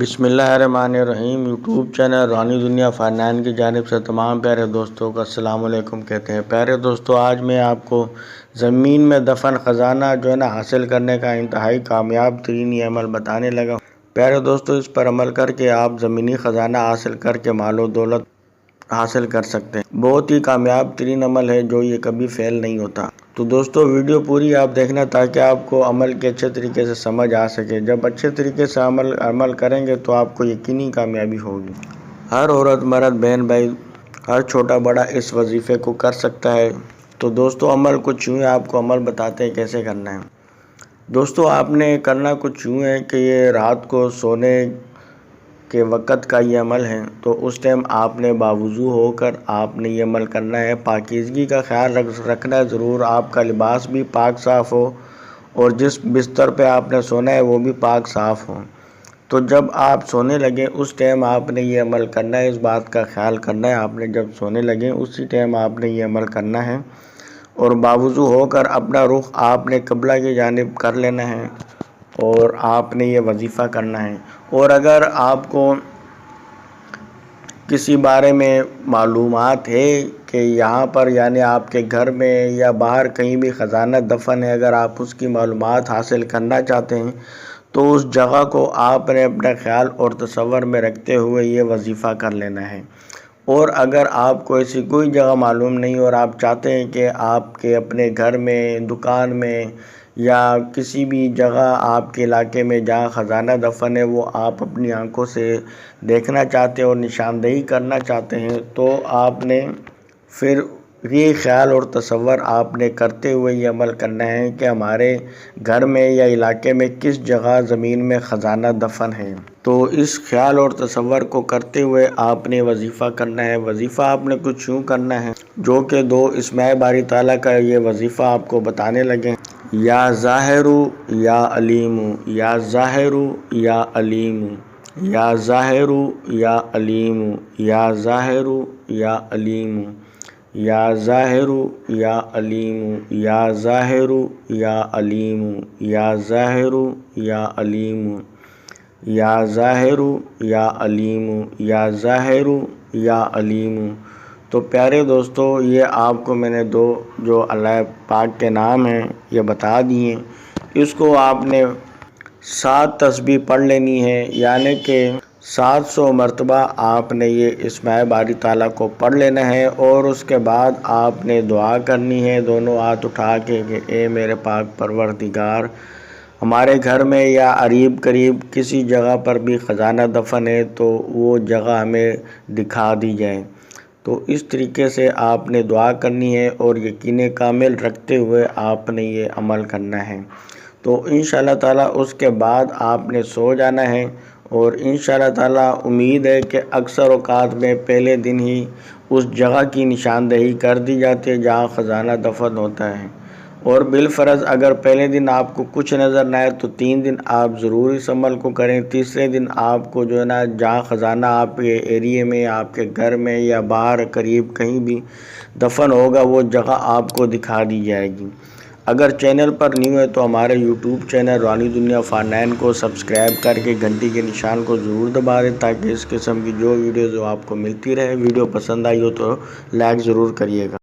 بسم اللہ الرحمن الرحیم۔ یوٹیوب چینل روحانی دنیا فائنانس کی جانب سے تمام پیارے دوستوں کا السلام علیکم کہتے ہیں۔ پیارے دوستوں، آج میں آپ کو زمین میں دفن خزانہ حاصل کرنے کا انتہائی کامیاب ترین یہ عمل بتانے لگا ہوں۔ پیارے دوستوں، اس پر عمل کر کے آپ زمینی خزانہ حاصل کر کے مال و دولت حاصل کر سکتے ہیں۔ بہت ہی کامیاب ترین عمل ہے جو یہ کبھی فیل نہیں ہوتا۔ تو دوستو، ویڈیو پوری آپ دیکھنا تاکہ آپ کو عمل کے اچھے طریقے سے سمجھ آ سکے۔ جب اچھے طریقے سے عمل کریں گے تو آپ کو یقینی کامیابی ہوگی۔ ہر عورت، مرد، بہن، بھائی، ہر چھوٹا بڑا اس وظیفے کو کر سکتا ہے۔ تو دوستو، عمل کچھ یوں ہے، آپ کو عمل بتاتے ہیں کیسے کرنا ہے۔ دوستو، آپ نے کرنا کچھ یوں ہے کہ یہ رات کو سونے کے وقت کا یہ عمل ہے، تو اس ٹائم آپ نے باوضو ہو کر آپ نے یہ عمل کرنا ہے۔ پاکیزگی کا خیال رکھنا ہے ضرور، آپ کا لباس بھی پاک صاف ہو اور جس بستر پہ آپ نے سونا ہے وہ بھی پاک صاف ہو۔ تو جب آپ سونے لگیں اس ٹائم آپ نے یہ عمل کرنا ہے، اس بات کا خیال کرنا ہے۔ آپ نے جب سونے لگیں اسی ٹائم آپ نے یہ عمل کرنا ہے اور باوضو ہو کر اپنا رخ آپ نے قبلہ کی جانب کر لینا ہے اور آپ نے یہ وظیفہ کرنا ہے۔ اور اگر آپ کو کسی بارے میں معلومات ہے کہ یہاں پر یعنی آپ کے گھر میں یا باہر کہیں بھی خزانہ دفن ہے، اگر آپ اس کی معلومات حاصل کرنا چاہتے ہیں تو اس جگہ کو آپ نے اپنا خیال اور تصور میں رکھتے ہوئے یہ وظیفہ کر لینا ہے۔ اور اگر آپ کو ایسی کوئی جگہ معلوم نہیں اور آپ چاہتے ہیں کہ آپ کے اپنے گھر میں، دکان میں یا کسی بھی جگہ آپ کے علاقے میں جہاں خزانہ دفن ہے وہ آپ اپنی آنکھوں سے دیکھنا چاہتے ہیں اور نشاندہی کرنا چاہتے ہیں، تو آپ نے پھر یہ خیال اور تصور آپ نے کرتے ہوئے یہ عمل کرنا ہے کہ ہمارے گھر میں یا علاقے میں کس جگہ زمین میں خزانہ دفن ہے۔ تو اس خیال اور تصور کو کرتے ہوئے آپ نے وظیفہ کرنا ہے۔ وظیفہ آپ نے کچھ یوں کرنا ہے جو کہ دو اسماء باری تعالیٰ کا یہ وظیفہ آپ کو بتانے لگے: یا ظاہر یا علیم، یا ظاہر یا علیم، یا ظاہر یا علیم، یا ظاہر یا علیم، یا ظاہر یا علیم، یا ظاہر یا علیم، یا ظاہر یا علیم، یا ظاہر یا علیم، یا ظاہر یا علیم۔ تو پیارے دوستو، یہ آپ کو میں نے دو جو اللہ پاک کے نام ہیں یہ بتا دیے۔ اس کو آپ نے 7 تسبیح پڑھ لینی ہے، یعنی کہ 700 مرتبہ آپ نے یہ اسماء باری تعالیٰ کو پڑھ لینا ہے اور اس کے بعد آپ نے دعا کرنی ہے دونوں ہاتھ اٹھا کے کہ اے میرے پاک پروردگار، ہمارے گھر میں یا قریب کسی جگہ پر بھی خزانہ دفن ہے تو وہ جگہ ہمیں دکھا دی جائے۔ تو اس طریقے سے آپ نے دعا کرنی ہے اور یقین کامل رکھتے ہوئے آپ نے یہ عمل کرنا ہے۔ تو انشاءاللہ تعالیٰ اس کے بعد آپ نے سو جانا ہے اور انشاءاللہ تعالیٰ امید ہے کہ اکثر اوقات میں پہلے دن ہی اس جگہ کی نشاندہی کر دی جاتی ہے جہاں خزانہ دفن ہوتا ہے، اور بالفرض اگر پہلے دن آپ کو کچھ نظر نہ آئے تو 3 دن آپ ضرور اس عمل کو کریں۔ تیسرے دن آپ کو جہاں خزانہ آپ کے ایریے میں، آپ کے گھر میں یا باہر قریب کہیں بھی دفن ہوگا وہ جگہ آپ کو دکھا دی جائے گی۔ اگر چینل پر نیو ہے تو ہمارے یوٹیوب چینل روحانی دنیا فائنانس کو سبسکرائب کر کے گھنٹی کے نشان کو ضرور دبا دیں تاکہ اس قسم کی جو ویڈیوز آپ کو ملتی رہے۔ ویڈیو پسند آئی ہو تو لائک ضرور کریے گا۔